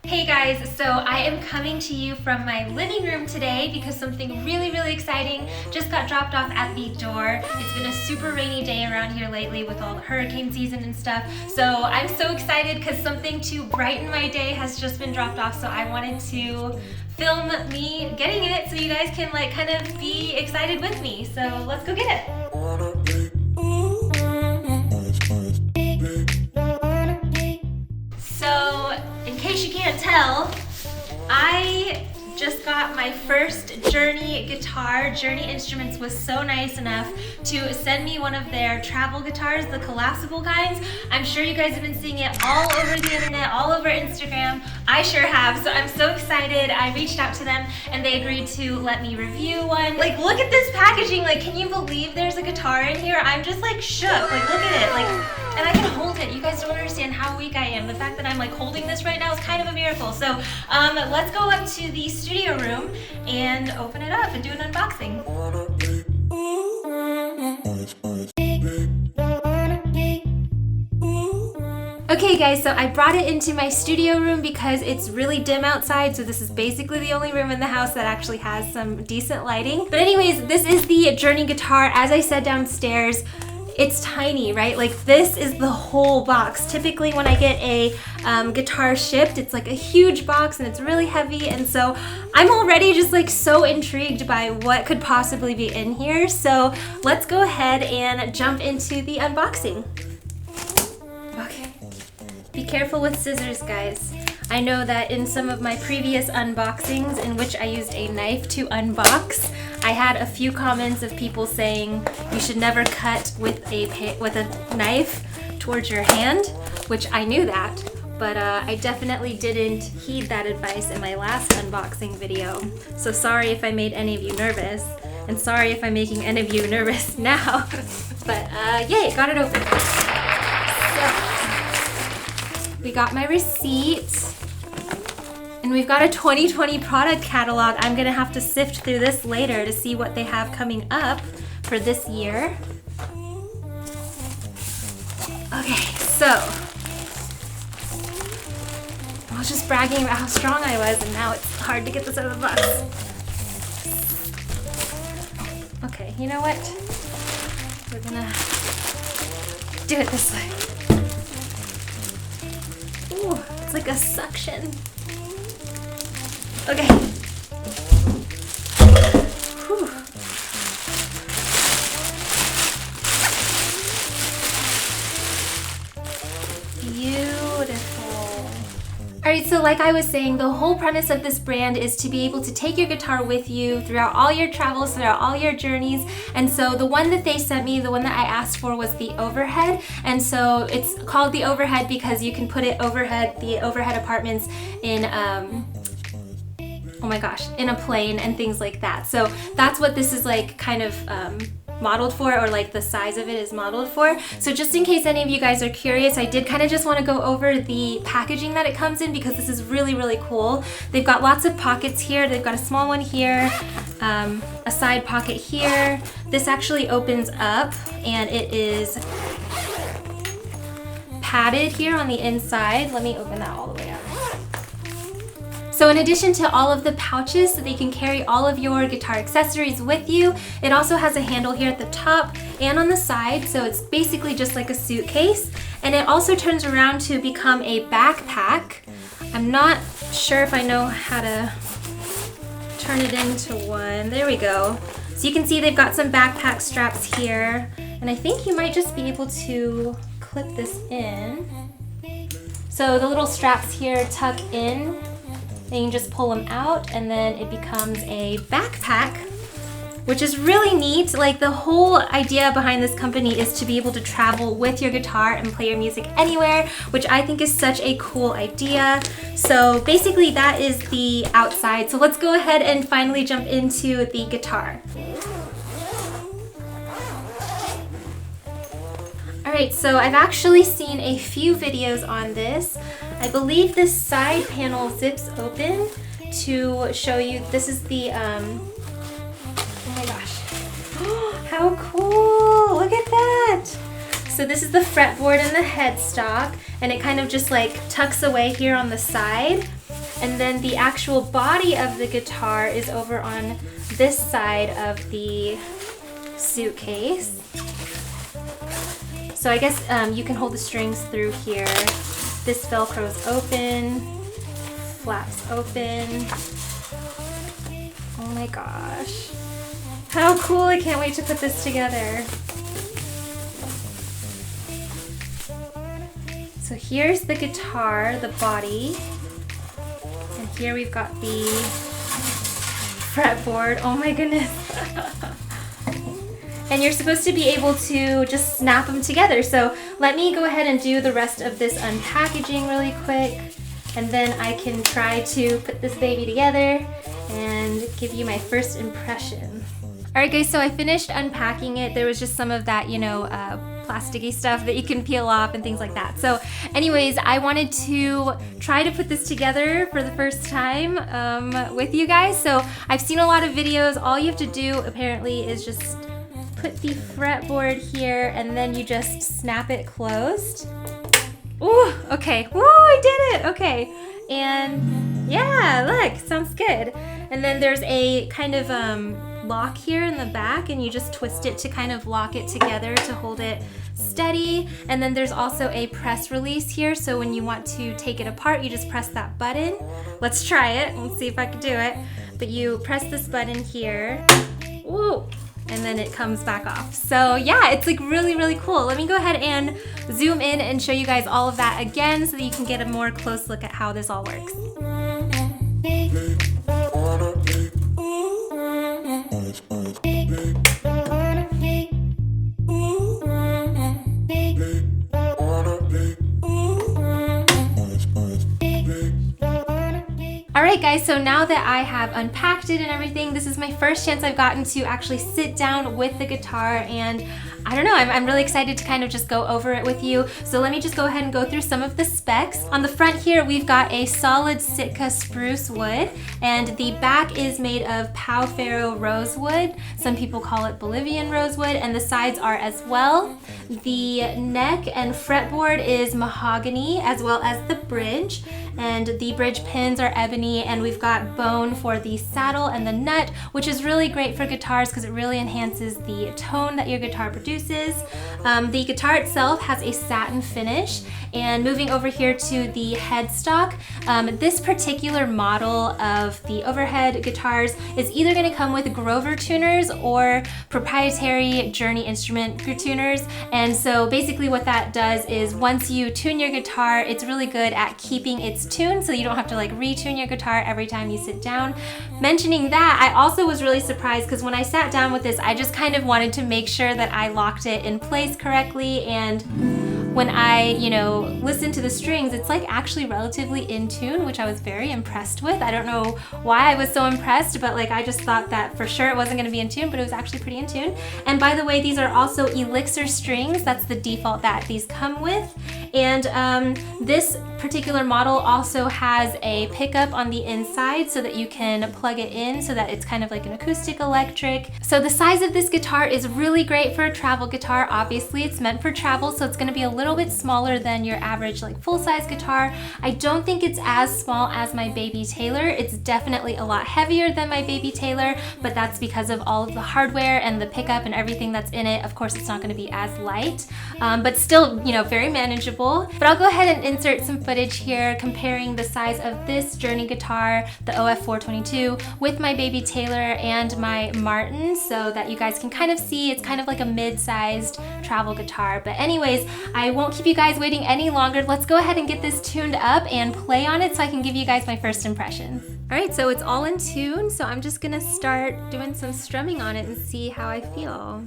Hey guys, so I am coming to you from my living room today because something really exciting just got dropped off at the door. It's been a super rainy day around here lately with all the hurricane season and stuff. So I'm so excited because something to brighten my day has just been dropped off. So I wanted to film me getting it so you guys can like kind of be excited with me. So let's go get it. So, in case you can't tell, I just got my first Journey guitar. Journey Instruments was so nice enough to send me one of their travel guitars, the collapsible kinds. I'm sure you guys have been seeing it all over the internet, all over Instagram. I sure have, so I'm so excited. I reached out to them and they agreed to let me review one. Like, look at this packaging. Like, can you believe there's a guitar in here? I'm just like shook. Like, look at it. Like, and I can hold it. You guys don't understand how weak I am. The fact that I'm like holding this right now is kind of a miracle. So let's go up to the studio room and open it up and do an unboxing. Okay guys, so I brought it into my studio room because it's really dim outside, so this is basically the only room in the house that actually has some decent lighting. But anyways, this is the Journey guitar. As I said downstairs, it's tiny, right? Like this is the whole box. Typically when I get a guitar shipped, it's like a huge box and it's really heavy, and so I'm already just like so intrigued by what could possibly be in here. So let's go ahead and jump into the unboxing. Okay, be careful with scissors, guys. I know that in some of my previous unboxings in which I used a knife to unbox, I had a few comments of people saying you should never cut with a knife towards your hand, which I knew that, but I definitely didn't heed that advice in my last unboxing video. So sorry if I made any of you nervous, and sorry if I'm making any of you nervous now, but yay, got it open. So, we got my receipt. And we've got a 2020 product catalog. I'm gonna have to sift through this later to see what they have coming up for this year. Okay, so I was just bragging about how strong I was, and now it's hard to get this out of the box. Okay, you know what? We're gonna do it this way. Ooh, it's like a suction. Okay. Whew. Beautiful. Alright, so like I was saying, the whole premise of this brand is to be able to take your guitar with you throughout all your travels, throughout all your journeys. And so the one that they sent me, the one that I asked for, was the overhead. And so it's called the overhead because you can put it overhead, the overhead apartments in oh my gosh, in a plane and things like that. So that's what this is like kind of modeled for, or like the size of it is modeled for. So just in case any of you guys are curious, I did kind of just want to go over the packaging that it comes in because this is really cool. They've got lots of pockets here. They've got a small one here, a side pocket here. This actually opens up and it is padded here on the inside. Let me open that all the way up. So in addition to all of the pouches so that you can carry all of your guitar accessories with you, it also has a handle here at the top and on the side, so it's basically just like a suitcase. And it also turns around to become a backpack. I'm not sure if I know how to turn it into one. There we go. So you can see they've got some backpack straps here, and I think you might just be able to clip this in. So the little straps here tuck in. Then you can just pull them out and then it becomes a backpack, which is really neat. Like the whole idea behind this company is to be able to travel with your guitar and play your music anywhere, which I think is such a cool idea. So basically that is the outside. So let's go ahead and finally jump into the guitar. Alright, so I've actually seen a few videos on this. I believe this side panel zips open to show you. This is the, oh my gosh. How cool! Look at that! So this is the fretboard and the headstock, and it kind of just like tucks away here on the side. And then the actual body of the guitar is over on this side of the suitcase. So I guess you can hold the strings through here. This Velcro's open, flaps open. Oh my gosh. How cool, I can't wait to put this together. So here's the guitar, the body. And here we've got the fretboard. Oh my goodness. And you're supposed to be able to just snap them together. So let me go ahead and do the rest of this unpackaging really quick. And then I can try to put this baby together and give you my first impression. All right guys, so I finished unpacking it. There was just some of that, plasticky stuff that you can peel off and things like that. So anyways, I wanted to try to put this together for the first time with you guys. So I've seen a lot of videos. All you have to do apparently is just put the fretboard here and then you just snap it closed. Ooh, okay. Woo, I did it. Okay. And yeah, look, sounds good. And then there's a kind of lock here in the back and you just twist it to kind of lock it together to hold it steady. And then there's also a press release here, so when you want to take it apart you just press that button. Let's try it. Let's see if I can do it. But you press this button here. Woo! And then it comes back off. So yeah, it's like really, really cool. Let me go ahead and zoom in and show you guys all of that again so that you can get a more close look at how this all works. Alright guys, so now that I have unpacked it and everything, this is my first chance I've gotten to actually sit down with the guitar, and I don't know, I'm really excited to kind of just go over it with you. So let me just go ahead and go through some of the specs. On the front here, we've got a solid Sitka spruce wood, and the back is made of Pau Ferro rosewood. Some people call it Bolivian rosewood, and the sides are as well. The neck and fretboard is mahogany, as well as the bridge, and the bridge pins are ebony, and we've got bone for the saddle and the nut, which is really great for guitars because it really enhances the tone that your guitar produces. The guitar itself has a satin finish. And moving over here to the headstock, this particular model of the overhead guitars is either going to come with Grover tuners or proprietary Journey instrument tuners. And so basically what that does is once you tune your guitar, it's really good at keeping its tune, so you don't have to like retune your guitar every time you sit down. Mentioning that, I also was really surprised because when I sat down with this, I just kind of wanted to make sure that I locked it in place correctly, and when I, listen to the strings, it's like actually relatively in tune, which I was very impressed with. I don't know why I was so impressed, but like I just thought that for sure it wasn't going to be in tune, but it was actually pretty in tune. And by the way, these are also Elixir strings. That's the default that these come with. And this particular model also has a pickup on the inside so that you can plug it in so that it's kind of like an acoustic electric. So the size of this guitar is really great for a travel guitar. Obviously it's meant for travel, so it's going to be a little bit smaller than your average like full-size guitar. I don't think it's as small as my Baby Taylor. It's definitely a lot heavier than my Baby Taylor, but that's because of all of the hardware and the pickup and everything that's in it. Of course it's not going to be as light, but still, very manageable. But I'll go ahead and insert some footage here comparing the size of this Journey guitar, the OF422, with my Baby Taylor and my Martin, so that you guys can kind of see it's kind of like a mid-sized travel guitar. But anyways, I won't keep you guys waiting any longer. Let's go ahead and get this tuned up and play on it so I can give you guys my first impressions. All right, so it's all in tune, so I'm just gonna start doing some strumming on it and see how I feel.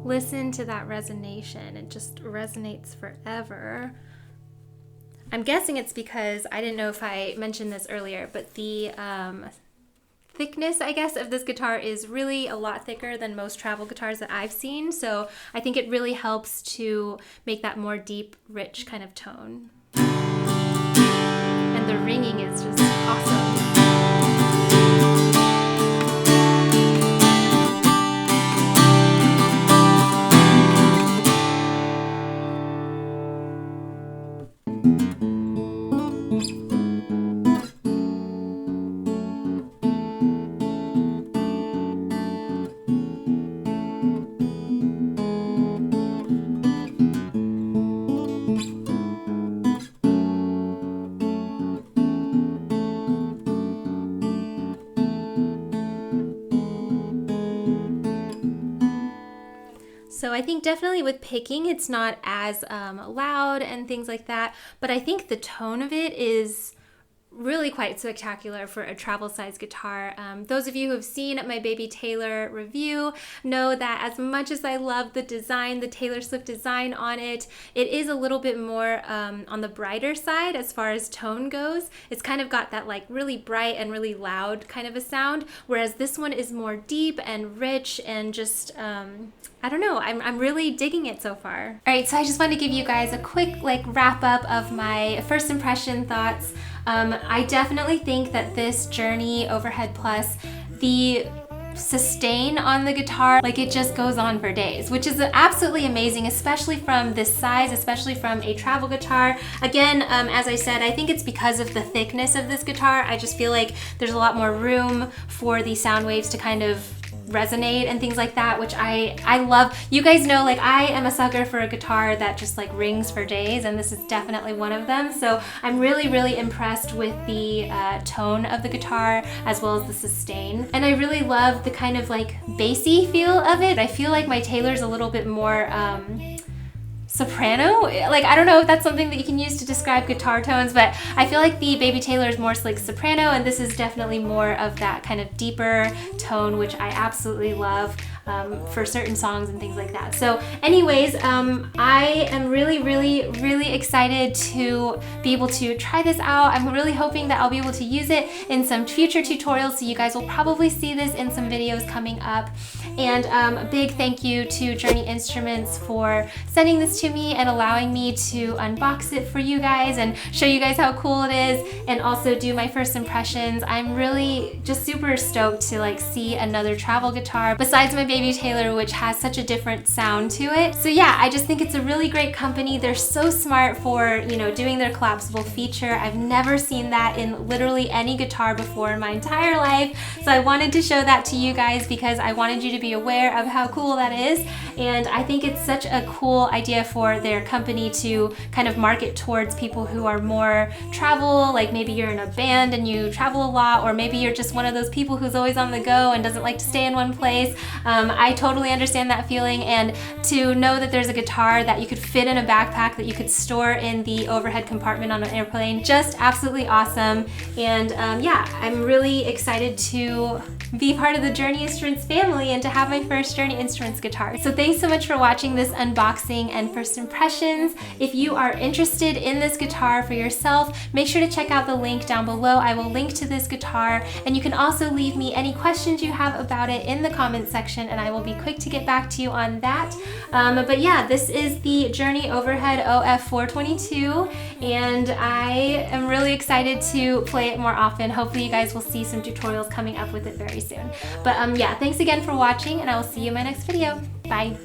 Listen to that resonation. It just resonates forever. I'm guessing it's because I didn't know if I mentioned this earlier, but the thickness, I guess, of this guitar is really a lot thicker than most travel guitars that I've seen. So I think it really helps to make that more deep, rich kind of tone. And the ringing is just awesome. So I think definitely with picking, it's not as loud and things like that, but I think the tone of it is really quite spectacular for a travel size guitar. Those of you who have seen my Baby Taylor review know that as much as I love the design, the Taylor Swift design on it, it is a little bit more on the brighter side as far as tone goes. It's kind of got that like really bright and really loud kind of a sound, whereas this one is more deep and rich and just I don't know, I'm really digging it so far. All right, so I just wanted to give you guys a quick like wrap up of my first impression thoughts. I definitely think that this Journey Overhead Plus, the sustain on the guitar, like it just goes on for days, which is absolutely amazing, especially from this size, especially from a travel guitar. Again, as I said, I think it's because of the thickness of this guitar. I just feel like there's a lot more room for the sound waves to kind of resonate and things like that, which I love. You guys know, like, I am a sucker for a guitar that just like rings for days, and this is definitely one of them. So I'm really impressed with the tone of the guitar as well as the sustain, and I really love the kind of like bassy feel of it. I feel like my Taylor's a little bit more soprano. Like, I don't know if that's something that you can use to describe guitar tones, but I feel like the Baby Taylor is more like soprano, and this is definitely more of that kind of deeper tone, which I absolutely love for certain songs and things like that. So anyways, I am really excited to be able to try this out. I'm really hoping that I'll be able to use it in some future tutorials, so you guys will probably see this in some videos coming up. And a big thank you to Journey Instruments for sending this to me and allowing me to unbox it for you guys and show you guys how cool it is, and also do my first impressions. I'm really just super stoked to like see another travel guitar besides my Baby Taylor, which has such a different sound to it. So yeah, I just think it's a really great company. They're so smart for, you know, doing their collapsible feature. I've never seen that in literally any guitar before in my entire life. So I wanted to show that to you guys because I wanted you to be aware of how cool that is. And I think it's such a cool idea for their company to kind of market towards people who are more travel, like maybe you're in a band and you travel a lot, or maybe you're just one of those people who's always on the go and doesn't like to stay in one place. I totally understand that feeling, and to know that there's a guitar that you could fit in a backpack that you could store in the overhead compartment on an airplane, just absolutely awesome. And yeah, I'm really excited to be part of the Journey Instruments family and to have my first Journey Instruments guitar. So thanks so much for watching this unboxing and first impressions. If you are interested in this guitar for yourself, make sure to check out the link down below. I will link to this guitar, and you can also leave me any questions you have about it in the comment section, and I will be quick to get back to you on that. But yeah, this is the Journey Overhead OF422, and I am really excited to play it more often. Hopefully you guys will see some tutorials coming up with it very soon. But yeah, thanks again for watching, and I will see you in my next video. Bye.